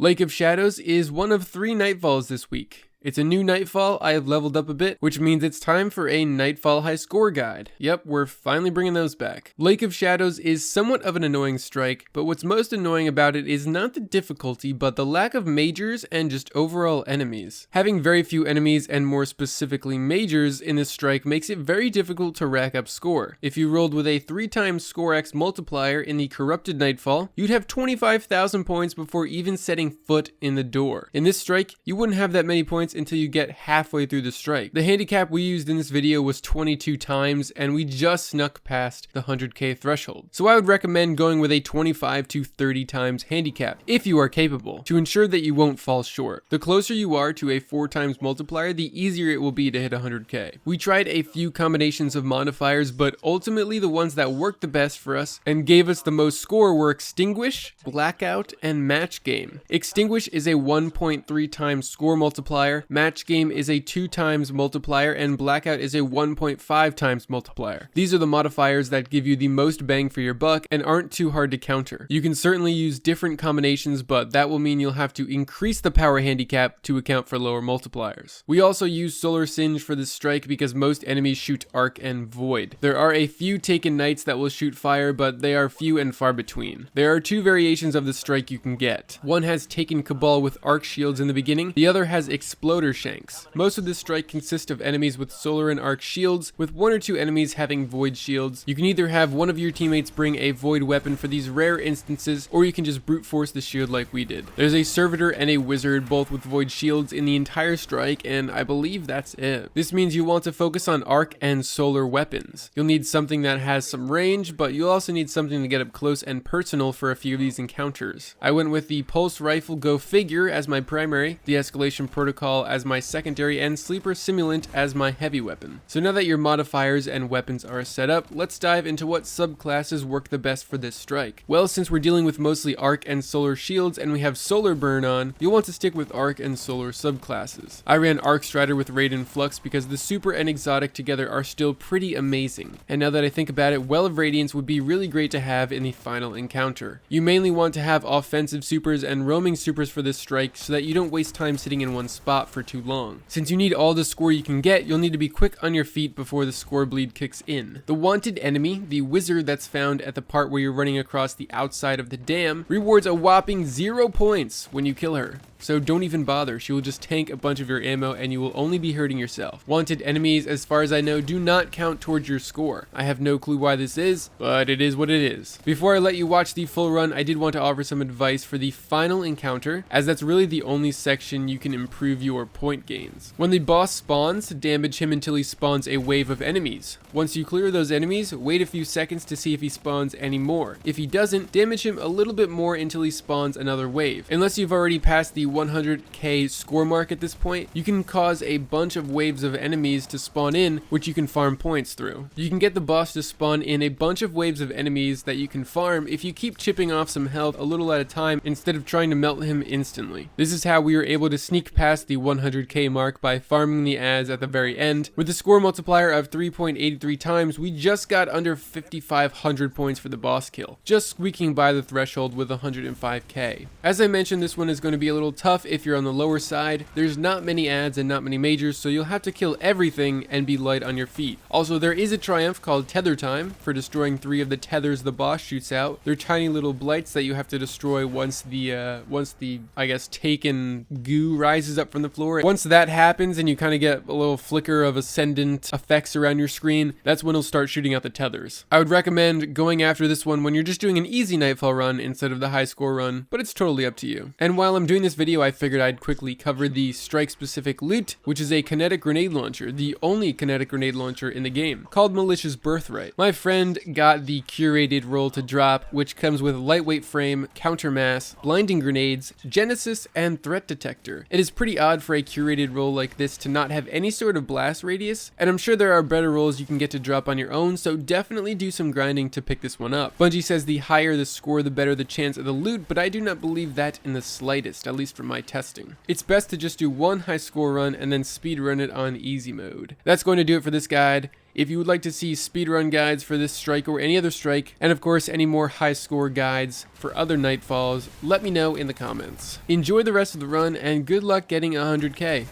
Lake of Shadows is one of 3 Nightfalls this week. It's a new Nightfall. I have leveled up a bit, which means it's time for a Nightfall high score guide. Yep, we're finally bringing those back. Lake of Shadows is somewhat of an annoying strike, but what's most annoying about it is not the difficulty, but the lack of majors and just overall enemies. Having very few enemies, and more specifically majors, in this strike makes it very difficult to rack up score. If you rolled with a 3 times score X multiplier in the corrupted Nightfall, you'd have 25,000 points before even setting foot in the door. In this strike, you wouldn't have that many points until you get halfway through the strike. The handicap we used in this video was 22 times, and we just snuck past the 100k threshold. So I would recommend going with a 25 to 30 times handicap, if you are capable, to ensure that you won't fall short. The closer you are to a 4 times multiplier, the easier it will be to hit 100k. We tried a few combinations of modifiers, but ultimately the ones that worked the best for us and gave us the most score were Extinguish, Blackout, and Match Game. Extinguish is a 1.3 times score multiplier, Match Game is a 2 times multiplier, and Blackout is a 1.5 times multiplier. These are the modifiers that give you the most bang for your buck and aren't too hard to counter. You can certainly use different combinations, but that will mean you'll have to increase the power handicap to account for lower multipliers. We also use Solar Singe for this strike because most enemies shoot Arc and Void. There are a few Taken Knights that will shoot fire, but they are few and far between. There are 2 variations of the strike you can get. One has Taken Cabal with Arc Shields in the beginning, the other has Exploder Shanks. Most of this strike consists of enemies with Solar and Arc Shields, with 1 or 2 enemies having Void Shields. You can either have one of your teammates bring a Void weapon for these rare instances, or you can just brute force the shield like we did. There's a Servitor and a Wizard, both with Void Shields in the entire strike, and I believe that's it. This means you want to focus on Arc and Solar weapons. You'll need something that has some range, but you'll also need something to get up close and personal for a few of these encounters. I went with the Pulse Rifle Go Figure as my primary, the Escalation Protocol as my secondary, and Sleeper Simulant as my heavy weapon. So now that your modifiers and weapons are set up, let's dive into what subclasses work the best for this strike. Well, since we're dealing with mostly Arc and Solar shields and we have Solar Burn on, you'll want to stick with Arc and Solar subclasses. I ran Arc Strider with Raid and Flux because the super and exotic together are still pretty amazing. And now that I think about it, Well of Radiance would be really great to have in the final encounter. You mainly want to have offensive supers and roaming supers for this strike so that you don't waste time sitting in one spot for too long. Since you need all the score you can get, you'll need to be quick on your feet before the score bleed kicks in. The wanted enemy, the wizard that's found at the part where you're running across the outside of the dam, rewards a whopping 0 points when you kill her. So don't even bother, she will just tank a bunch of your ammo and you will only be hurting yourself. Wanted enemies, as far as I know, do not count towards your score. I have no clue why this is, but it is what it is. Before I let you watch the full run, I did want to offer some advice for the final encounter, as that's really the only section you can improve your point gains. When the boss spawns, damage him until he spawns a wave of enemies. Once you clear those enemies, wait a few seconds to see if he spawns any more. If he doesn't, damage him a little bit more until he spawns another wave. Unless you've already passed the 100k score mark at this point, you can cause a bunch of waves of enemies to spawn in, which you can farm points through. You can get the boss to spawn in a bunch of waves of enemies that you can farm if you keep chipping off some health a little at a time instead of trying to melt him instantly. This is how we were able to sneak past the 100k mark by farming the ads at the very end. With a score multiplier of 3.83 times, we just got under 5,500 points for the boss kill, just squeaking by the threshold with 105k. As I mentioned, this one is going to be a little tough if you're on the lower side. There's not many ads and not many majors, so you'll have to kill everything and be light on your feet. Also, there is a triumph called Tether Time for destroying 3 of the tethers the boss shoots out. They're tiny little blights that you have to destroy once the I guess taken goo rises up from the floor. Once that happens and you kind of get a little flicker of ascendant effects around your screen, that's when it'll start shooting out the tethers. I would recommend going after this one when you're just doing an easy Nightfall run instead of the high score run, but it's totally up to you. And while I'm doing this video, I figured I'd quickly cover the strike-specific loot, which is a kinetic grenade launcher, the only kinetic grenade launcher in the game, called Malitia's Birthright. My friend got the curated roll to drop, which comes with lightweight frame, countermass, blinding grenades, Genesis, and threat detector. It is pretty odd for a curated roll like this to not have any sort of blast radius, and I'm sure there are better rolls you can get to drop on your own, so definitely do some grinding to pick this one up. Bungie says the higher the score, the better the chance of the loot, but I do not believe that in the slightest, at least for from my testing. It's best to just do one high score run and then speed run it on easy mode. That's going to do it for this guide. If you would like to see speedrun guides for this strike or any other strike, and of course any more high score guides for other Nightfalls, let me know in the comments. Enjoy the rest of the run and good luck getting 100k.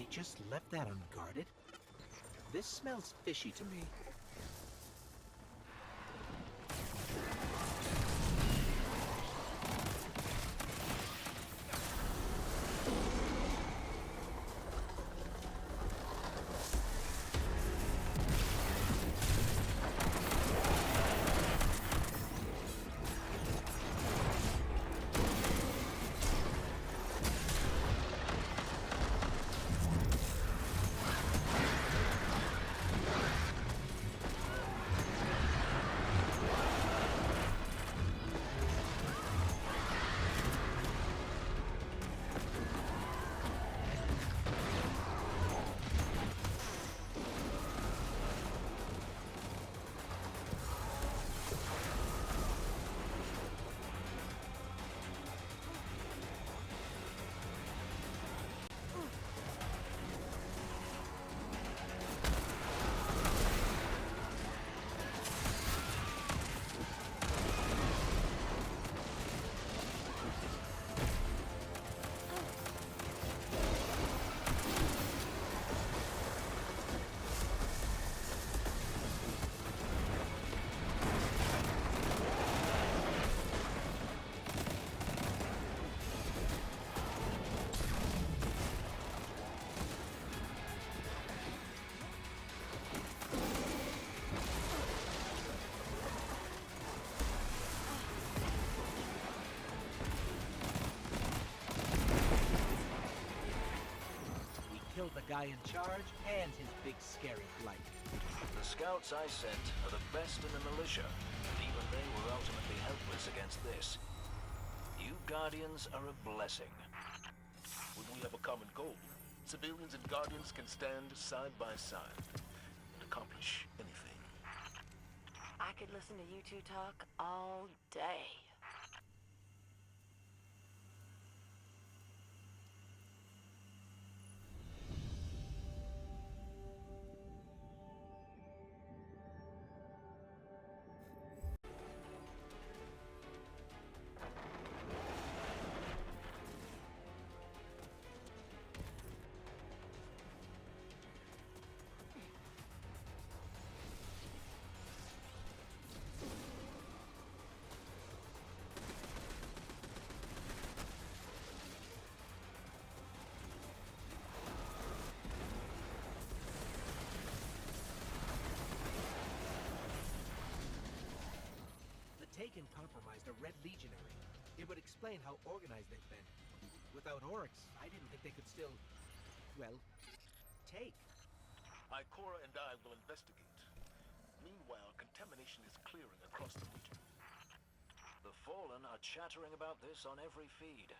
Just left that unguarded? This smells fishy to me. guy in charge and his big scary flight. The scouts I sent are the best in the militia, and even they were ultimately helpless against this. You Guardians are a blessing. When we have a common goal, civilians and Guardians can stand side by side and accomplish anything. I could listen to you two talk all day. Taken compromised a Red Legionary. It would explain how organized they've been. Without Oryx, I didn't think they could still, well, take. Ikora and I will investigate. Meanwhile, contamination is clearing across the region. The Fallen are chattering about this on every feed.